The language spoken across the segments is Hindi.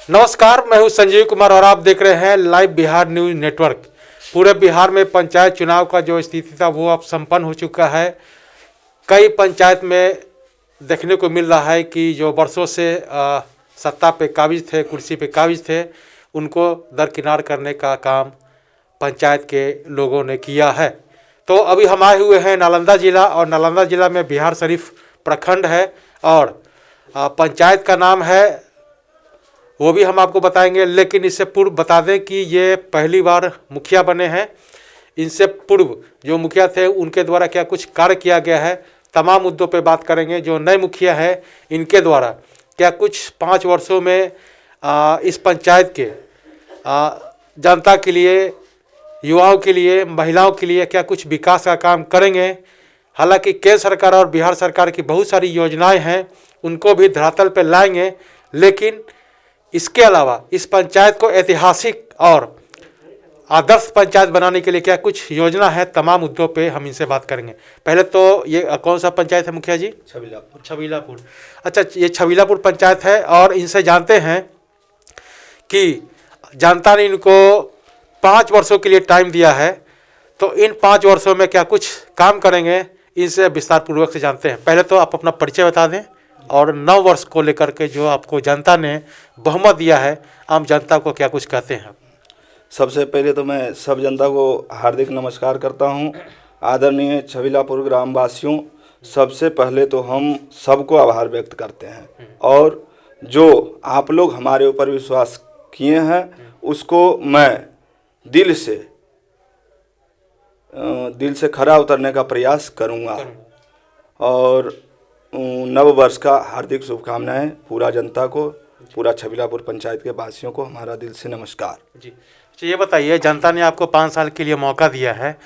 नमस्कार, मैं हूं संजीव कुमार और आप देख रहे हैं लाइव बिहार न्यूज नेटवर्क। पूरे बिहार में पंचायत चुनाव का जो स्थिति था वो अब संपन्न हो चुका है। कई पंचायत में देखने को मिल रहा है कि जो वर्षों से सत्ता पे काबिज थे, कुर्सी पे काबिज थे, उनको दरकिनार करने का काम पंचायत के लोगों ने किया है। तो अभी हम आए हुए हैं नालंदा जिला, और नालंदा जिला में बिहार शरीफ प्रखंड है और पंचायत का नाम है, वो भी हम आपको बताएंगे। लेकिन इससे पूर्व बता दें कि ये पहली बार मुखिया बने हैं। इनसे पूर्व जो मुखिया थे उनके द्वारा क्या कुछ कार्य किया गया है, तमाम मुद्दों पे बात करेंगे। जो नए मुखिया है इनके द्वारा क्या कुछ 5 वर्षों में इस पंचायत के जनता के लिए, युवाओं के लिए, महिलाओं के लिए क्या कुछ विकास का काम करेंगे। हालांकि केंद्र सरकार और बिहार सरकार की बहुत सारी योजनाएं हैं, उनको भी धरातल पर लाएंगे। लेकिन इसके अलावा इस पंचायत को ऐतिहासिक और आदर्श पंचायत बनाने के लिए क्या कुछ योजना है, तमाम मुद्दों पे हम इनसे बात करेंगे। पहले तो ये कौन सा पंचायत है मुखिया जी? छबीलापुर। अच्छा, ये छबीलापुर पंचायत है और इनसे जानते हैं कि जनता ने इनको 5 वर्षों के लिए टाइम दिया है, तो इन 5 वर्षों में क्या कुछ काम करेंगे, इनसे विस्तार पूर्वक से जानते हैं। पहले तो आप अपना परिचय बता दें और 9 वर्ष को लेकर के जो आपको जनता ने बहुमत दिया है, आम जनता को क्या कुछ कहते हैं? सबसे पहले तो मैं सब जनता को हार्दिक नमस्कार करता हूं। आदरणीय छबीलापुर ग्रामवासियों, सबसे पहले तो हम सबको आभार व्यक्त करते हैं और जो आप लोग हमारे ऊपर विश्वास किए हैं उसको मैं दिल से खरा उतरने का प्रयास करूंगा। और नव वर्ष का हार्दिक शुभकामनाएं पूरा जनता को, पूरा छबीलापुर पंचायत के वासियों को हमारा दिल से नमस्कार जी। अच्छा, ये बताइए, जनता ने आपको 5 साल के लिए मौका दिया है,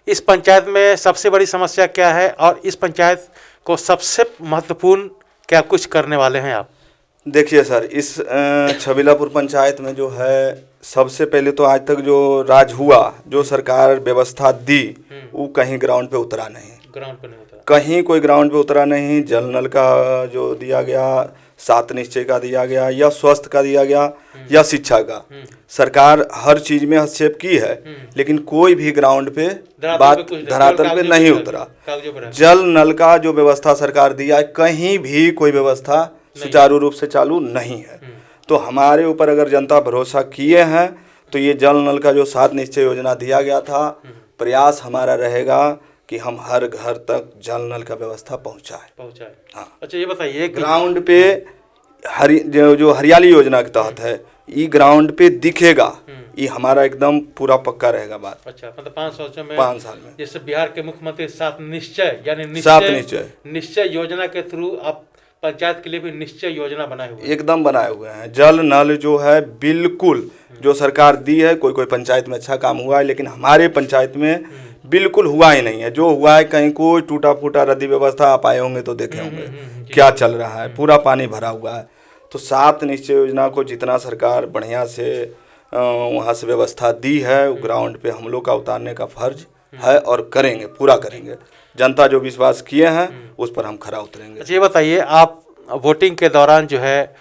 इस पंचायत में सबसे बड़ी समस्या क्या है और इस पंचायत को सबसे महत्वपूर्ण क्या कुछ करने वाले हैं आप? देखिए सर, इस छबीलापुर पंचायत में जो है, सबसे पहले तो आज तक जो राज हुआ, जो सरकार व्यवस्था दी, वो कहीं ग्राउंड पे उतरा नहीं। ग्राउंड पे नहीं उतरा, कहीं कोई ग्राउंड पे उतरा नहीं। जल नल का जो दिया गया, 7 निश्चय का दिया गया, या स्वास्थ्य का दिया गया, या शिक्षा का, सरकार हर चीज में हस्तक्षेप की है, लेकिन कोई भी ग्राउंड पे धरातल पे नहीं उतरा। जल नल का जो व्यवस्था सरकार दिया है, कहीं भी कोई व्यवस्था सुचारू रूप से चालू नहीं है। तो हमारे ऊपर अगर जनता भरोसा किए हैं तो ये जल नल का जो 7 निश्चय योजना दिया गया था, प्रयास हमारा रहेगा कि हम हर घर तक जल नल का व्यवस्था पहुंचाए। हाँ। अच्छा, ये बताइए, ग्राउंड पे जो हरियाली योजना के तहत है, ये ग्राउंड पे दिखेगा, ये हमारा एकदम पूरा पक्का रहेगा बात। अच्छा, मतलब 5 साल में जैसे बिहार के मुख्यमंत्री 7 निश्चय यानी 7 निश्चय योजना के थ्रू आप पंचायत के लिए भी निश्चय योजना बनाए हुए, एकदम बनाए हुए हैं। जल नल जो है बिल्कुल जो सरकार दी है, कोई पंचायत में अच्छा काम हुआ है, लेकिन हमारे पंचायत में बिल्कुल हुआ ही नहीं है। जो हुआ है, कहीं कोई टूटा फूटा रद्दी व्यवस्था आप आए होंगे तो देखे होंगे क्या चल रहा है, पूरा पानी भरा हुआ है। तो 7 निश्चय योजना को जितना सरकार बढ़िया से वहाँ से व्यवस्था दी है, ग्राउंड पे हम लोग का उतारने का फर्ज है और करेंगे, पूरा करेंगे। जनता जो विश्वास किए हैं उस पर हम खरा उतरेंगे। ये बताइए, आप वोटिंग के दौरान जो है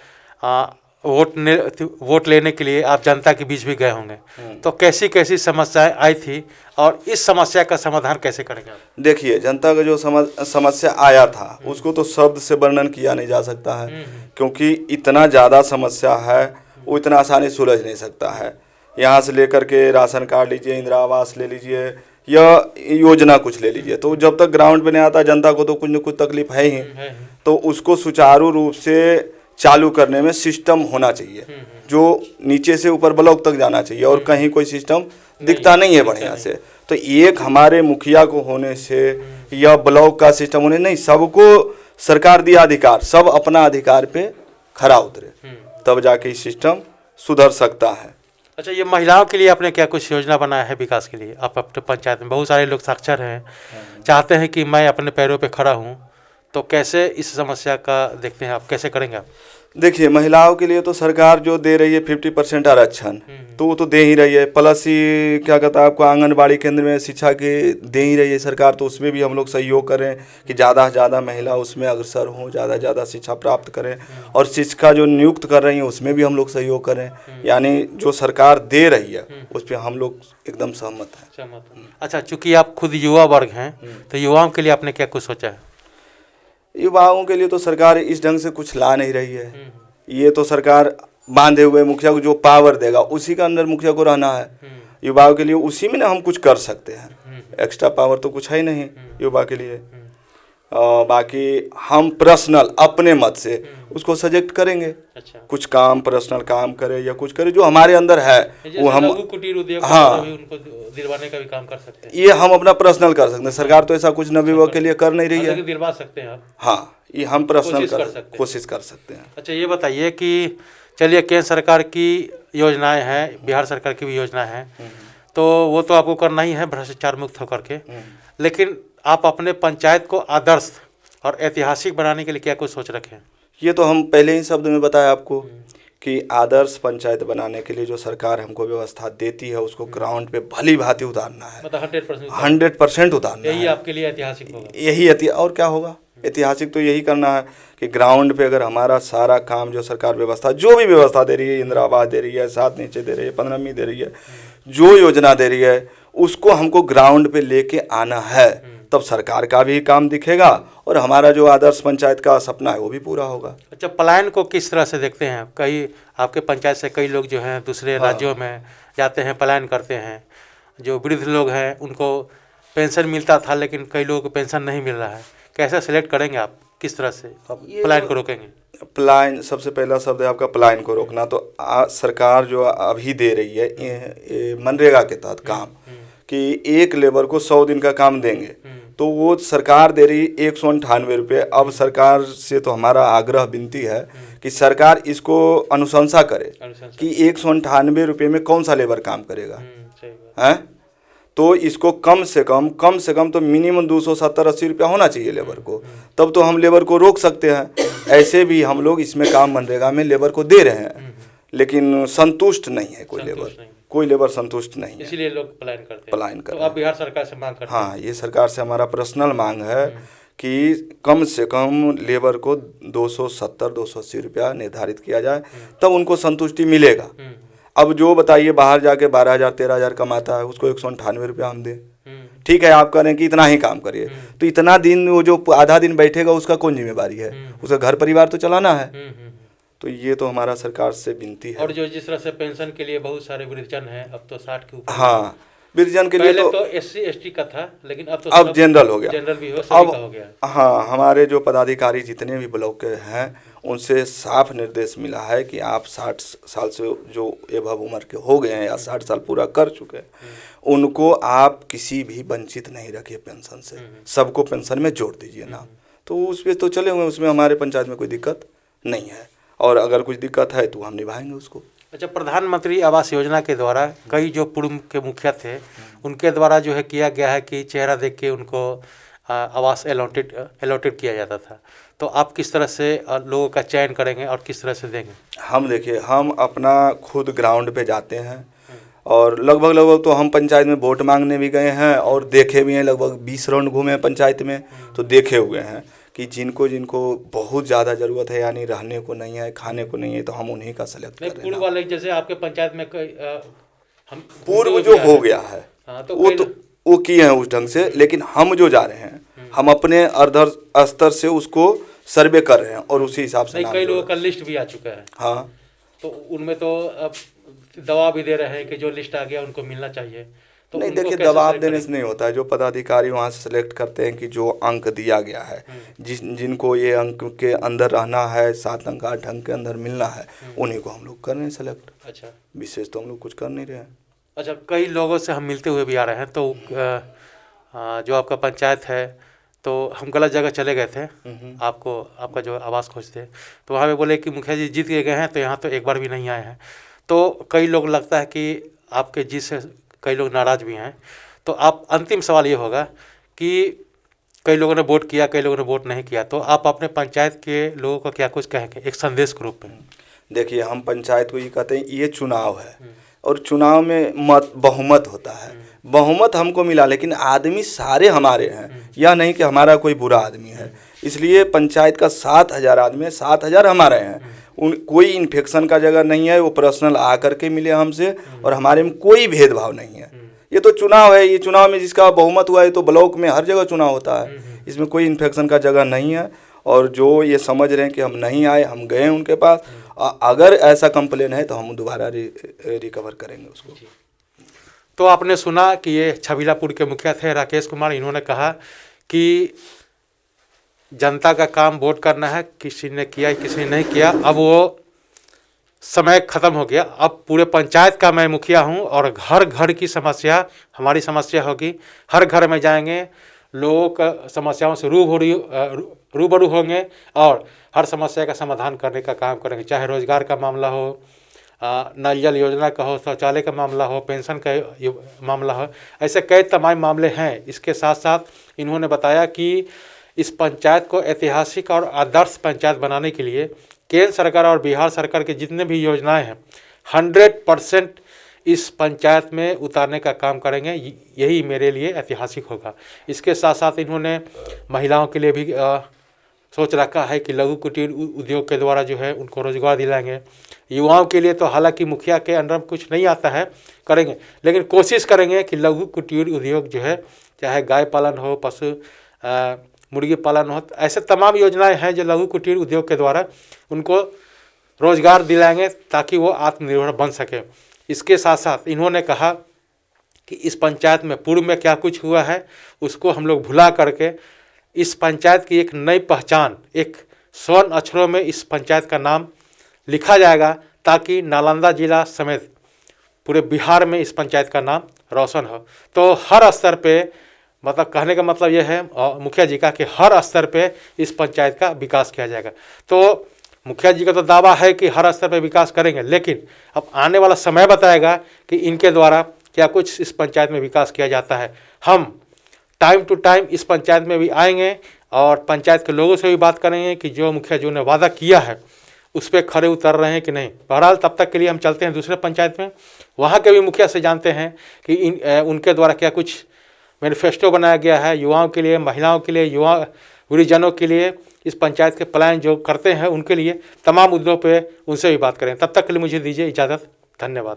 वोट लेने के लिए आप जनता के बीच भी गए होंगे, तो कैसी कैसी समस्याएं आई थी और इस समस्या का समाधान कैसे करेंगे आप? देखिए, जनता का जो समस्या आया था उसको तो शब्द से वर्णन किया नहीं जा सकता है, क्योंकि इतना ज़्यादा समस्या है, वो इतना आसानी सुलझ नहीं सकता है। यहाँ से लेकर के राशन कार्ड लीजिए, इंदिरा आवास ले लीजिए, या योजना कुछ ले लीजिए, तो जब तक ग्राउंड पे नहीं आता जनता को तो कुछ न कुछ तकलीफ है ही। तो उसको सुचारू रूप से चालू करने में सिस्टम होना चाहिए, जो नीचे से ऊपर ब्लॉक तक जाना चाहिए, और कहीं कोई सिस्टम दिखता नहीं है बढ़िया से। तो एक हमारे मुखिया को होने से या ब्लॉक का सिस्टम होने नहीं, सबको सरकार दिया अधिकार, सब अपना अधिकार पे खरा उतरे, तब जाके सिस्टम सुधर सकता है। अच्छा, ये महिलाओं के लिए आपने क्या कुछ योजना बनाया है विकास के लिए? आप अपने पंचायत में बहुत सारे लोग साक्षर हैं, चाहते हैं कि मैं अपने पैरों पे खड़ा हूँ, तो कैसे इस समस्या का देखते हैं आप, कैसे करेंगे आप? देखिए, महिलाओं के लिए तो सरकार जो दे रही है 50% आरक्षण, तो वो तो दे ही रही है। प्लस ही क्या कहता है आपको, आंगनबाड़ी केंद्र में शिक्षा के दे ही रही है सरकार, तो उसमें भी हम लोग सहयोग करें कि ज़्यादा से ज़्यादा महिला उसमें अग्रसर हों, ज़्यादा से ज़्यादा शिक्षा प्राप्त करें। और शिक्षा जो नियुक्त कर रही हैं उसमें भी हम लोग सहयोग करें। यानी जो सरकार दे रही है उस पर हम लोग एकदम सहमत हैं। अच्छा, चूंकि आप खुद युवा वर्ग हैं, तो युवाओं के लिए आपने क्या कुछ सोचा है? युवाओं के लिए तो सरकार इस ढंग से कुछ ला नहीं रही है। ये तो सरकार बांधे हुए मुखिया को जो पावर देगा उसी के अंदर मुखिया को रहना है। युवाओं के लिए उसी में ना हम कुछ कर सकते हैं, एक्स्ट्रा पावर तो कुछ है ही नहीं युवा के लिए। बाकी हम पर्सनल अपने मत से उसको सजेक्ट करेंगे। अच्छा। कुछ काम पर्सनल काम करे या कुछ करे जो हमारे अंदर है वो हम, कुटीर उद्योग हाँ, भी उनको दिलवाने का भी काम कर सकते हैं। ये हम अपना पर्सनल कर सकते हैं। सरकार तो ऐसा कुछ नवयुवक के लिए कर नहीं रही है। दिलवा सकते हैं आप। हाँ, ये हम पर्सनल कोशिश कर सकते हैं। अच्छा, ये बताइए कि चलिए केंद्र सरकार की योजनाएं हैं, बिहार सरकार की भी योजना है, तो वो तो आपको करना ही है भ्रष्टाचार मुक्त होकर के, लेकिन आप अपने पंचायत को आदर्श और ऐतिहासिक बनाने के लिए क्या कुछ सोच रखे हैं? ये तो हम पहले ही शब्द में बताया आपको कि आदर्श पंचायत बनाने के लिए जो सरकार हमको व्यवस्था देती है उसको ग्राउंड पे भली भांति उतारना है, मतलब 100% उतारना है। यही आपके लिए ऐतिहासिक होगा। यही और क्या होगा, ऐतिहासिक तो यही करना है कि ग्राउंड पे अगर हमारा सारा काम जो सरकार व्यवस्था जो भी व्यवस्था दे रही है, इंदिरा आवास दे रही है, 7 नीचे दे रही है, 15वीं दे रही है, जो योजना दे रही है उसको हमको ग्राउंड पे लेके आना है, तब सरकार का भी काम दिखेगा और हमारा जो आदर्श पंचायत का सपना है वो भी पूरा होगा। अच्छा, पलायन को किस तरह से देखते हैं? कई आपके पंचायत से कई लोग जो हैं दूसरे राज्यों में जाते हैं, पलायन करते हैं। जो वृद्ध लोग हैं उनको पेंशन मिलता था, लेकिन कई लोगों को पेंशन नहीं मिल रहा है। कैसे सेलेक्ट करेंगे आप, किस तरह से आप पलायन को रोकेंगे? पलायन, सबसे पहला शब्द है आपका पलायन को रोकना। तो सरकार जो अभी दे रही है मनरेगा के तहत काम कि एक लेबर को 100 दिन का काम देंगे, तो वो सरकार दे रही 198 रुपये। अब सरकार से तो हमारा आग्रह विनती है कि सरकार इसको अनुशंसा करे कि 198 रुपये में कौन सा लेबर काम करेगा, हैं? तो इसको कम से कम तो मिनिमम 270-80 रुपया होना चाहिए लेबर को, तब तो हम लेबर को रोक सकते हैं। ऐसे भी हम लोग इसमें काम मनरेगा में लेबर को दे रहे हैं, लेकिन संतुष्ट नहीं है कोई लेबर संतुष्ट नहीं है, इसीलिए लोग पलायन करते हैं। तो आप बिहार सरकार से मांग करते हैं? हाँ, ये सरकार से हमारा पर्सनल मांग है कि कम से कम लेबर को 270-280 रुपया निर्धारित किया जाए, तब उनको संतुष्टि मिलेगा। अब जो बताइए बाहर जाके 12,000-13,000 कमाता है, उसको 198 रुपया हम दें, ठीक है, आप करें कि इतना ही काम करिए, तो इतना दिन वो जो आधा दिन बैठेगा उसका कौन जिम्मेवारी है? उसका घर परिवार तो चलाना है। तो ये तो हमारा सरकार से विनती है। और जो जिस तरह से पेंशन के लिए बहुत सारे वृद्धजन हैं, अब तो 60 के ऊपर, हाँ, वृद्धजन के लिए तो SC/ST का था, लेकिन अब जनरल हो गया, जनरल भी हो गया। हाँ, हमारे जो पदाधिकारी जितने भी ब्लॉक के हैं उनसे साफ निर्देश मिला है कि आप 60 साल से जो एभव उम्र के हो गए हैं या 60 साल पूरा कर चुके हैं, उनको आप किसी भी वंचित नहीं रखिए पेंशन से, सबको पेंशन में जोड़ दीजिए ना। तो उस पर तो चले हुए, उसमें हमारे पंचायत में कोई दिक्कत नहीं है, और अगर कुछ दिक्कत है तो हम निभाएंगे उसको। अच्छा, प्रधानमंत्री आवास योजना के द्वारा कई जो पूर्व के मुखिया थे उनके द्वारा जो है किया गया है कि चेहरा देख के उनको आवास अलॉटेड किया जाता था, तो आप किस तरह से लोगों का चयन करेंगे और किस तरह से देंगे? हम देखिए, हम अपना खुद ग्राउंड पे जाते हैं और लगभग तो हम पंचायत में वोट मांगने भी गए हैं और देखे भी हैं, लगभग 20 राउंड घूमे हैं पंचायत में, तो देखे हुए हैं कि जिनको बहुत ज़्यादा ज़रूरत है, यानी रहने को नहीं है, खाने को नहीं है, तो हम उन्हीं का सेलेक्ट करें। पूर्व वाले जैसे आपके पंचायत में हम पूर्व जो हो गया है, तो वो किए हैं उस ढंग से, लेकिन हम जो जा रहे हैं हम अपने अर्धर स्तर से उसको सर्वे कर रहे हैं और उसी हिसाब से कई लोगों का लिस्ट भी आ चुका है। हाँ, तो उनमें तो अब दबाव भी दे रहे हैं कि जो लिस्ट आ गया उनको मिलना चाहिए। तो नहीं, देखिए, दबाव देने से नहीं होता है। जो पदाधिकारी वहाँ से सेलेक्ट करते हैं कि जो अंक दिया गया है, जिनको ये अंक के अंदर रहना है, 7 अंक 8 अंक के अंदर मिलना है, उन्हीं को हम लोग कर रहे हैं सेलेक्ट। अच्छा, विशेष तो हम लोग कुछ कर नहीं रहे हैं। अच्छा, कई लोगों से हम मिलते हुए भी आ रहे हैं, तो जो आपका पंचायत है, तो हम गलत जगह चले गए थे, आपका जो आवास खोजते, तो वहाँ पे बोले कि मुखिया जी जीत के गए हैं, तो यहाँ तो एक बार भी नहीं आए हैं। तो कई लोग लगता है कि आपके जीत से कई लोग नाराज़ भी हैं। तो आप, अंतिम सवाल ये होगा कि कई लोगों ने वोट किया, कई लोगों ने वोट नहीं किया, तो आप अपने पंचायत के लोगों को क्या कुछ कहेंगे एक संदेश के रूप में? देखिए, हम पंचायत को ये कहते हैं, ये चुनाव है और चुनाव में मत बहुमत होता है। बहुमत हमको मिला, लेकिन आदमी सारे हमारे हैं, यह नहीं कि हमारा कोई बुरा आदमी है। इसलिए पंचायत का 7,000 आदमी है, 7,000 हमारे हैं। कोई इन्फेक्शन का जगह नहीं है, वो पर्सनल आकर के मिले हमसे और हमारे में कोई भेदभाव नहीं है। ये तो चुनाव है, ये चुनाव में जिसका बहुमत हुआ है, तो ब्लॉक में हर जगह चुनाव होता है, इसमें कोई इन्फेक्शन का जगह नहीं है। और जो ये समझ रहे हैं कि हम नहीं आए, हम गए उनके पास, अगर ऐसा कंप्लेन है तो हम दोबारा रिकवर करेंगे उसको। तो आपने सुना कि ये छबीलापुर के मुखिया थे राकेश कुमार, इन्होंने कहा कि जनता का काम वोट करना है, किसी ने किया किसी ने नहीं किया, अब वो समय ख़त्म हो गया, अब पूरे पंचायत का मैं मुखिया हूं और घर घर की समस्या हमारी समस्या होगी। हर घर में जाएंगे, लोगों का समस्याओं से रूबरू होंगे और हर समस्या का समाधान करने का काम करेंगे, चाहे रोजगार का मामला हो, नल जल योजना का हो, शौचालय का मामला हो, पेंशन का मामला हो, ऐसे कई तमाम मामले हैं। इसके साथ साथ इन्होंने बताया कि इस पंचायत को ऐतिहासिक और आदर्श पंचायत बनाने के लिए केंद्र सरकार और बिहार सरकार के जितने भी योजनाएं हैं 100% इस पंचायत में उतारने का काम करेंगे, यही मेरे लिए ऐतिहासिक होगा। इसके साथ साथ इन्होंने महिलाओं के लिए भी सोच रखा है कि लघु कुटीर उद्योग के द्वारा जो है उनको रोजगार दिलाएंगे। युवाओं के लिए तो हालांकि मुखिया के अंडर कुछ नहीं आता है, करेंगे, लेकिन कोशिश करेंगे कि लघु कुटीर उद्योग जो है, चाहे गाय पालन हो, पशु मुर्गी पालन हो, ऐसे तमाम योजनाएं हैं जो लघु कुटीर उद्योग के द्वारा उनको रोजगार दिलाएंगे ताकि वो आत्मनिर्भर बन सके। इसके साथ साथ इन्होंने कहा कि इस पंचायत में पूर्व में क्या कुछ हुआ है उसको हम लोग भुला करके इस पंचायत की एक नई पहचान, एक स्वर्ण अक्षरों में इस पंचायत का नाम लिखा जाएगा, ताकि नालंदा जिला समेत पूरे बिहार में इस पंचायत का नाम रोशन हो। तो हर स्तर पे, मतलब कहने का मतलब यह है मुखिया जी का कि हर स्तर पे इस पंचायत का विकास किया जाएगा। तो मुखिया जी का तो दावा है कि हर स्तर पे विकास करेंगे, लेकिन अब आने वाला समय बताएगा कि इनके द्वारा क्या कुछ इस पंचायत में विकास किया जाता है। हम टाइम टू टाइम इस पंचायत में भी आएंगे और पंचायत के लोगों से भी बात करेंगे कि जो मुखिया जी ने वादा किया है उस पर खरे उतर रहे हैं कि नहीं। बहरहाल तब तक के लिए हम चलते हैं दूसरे पंचायत में, वहाँ के भी मुखिया से जानते हैं कि उनके द्वारा क्या कुछ मैनिफेस्टो बनाया गया है युवाओं के लिए, महिलाओं के लिए, युवा गुरीजनों के लिए, इस पंचायत के प्लान जो करते हैं उनके लिए, तमाम मुद्दों पे उनसे भी बात करें। तब तक के लिए मुझे दीजिए इजाज़त। धन्यवाद।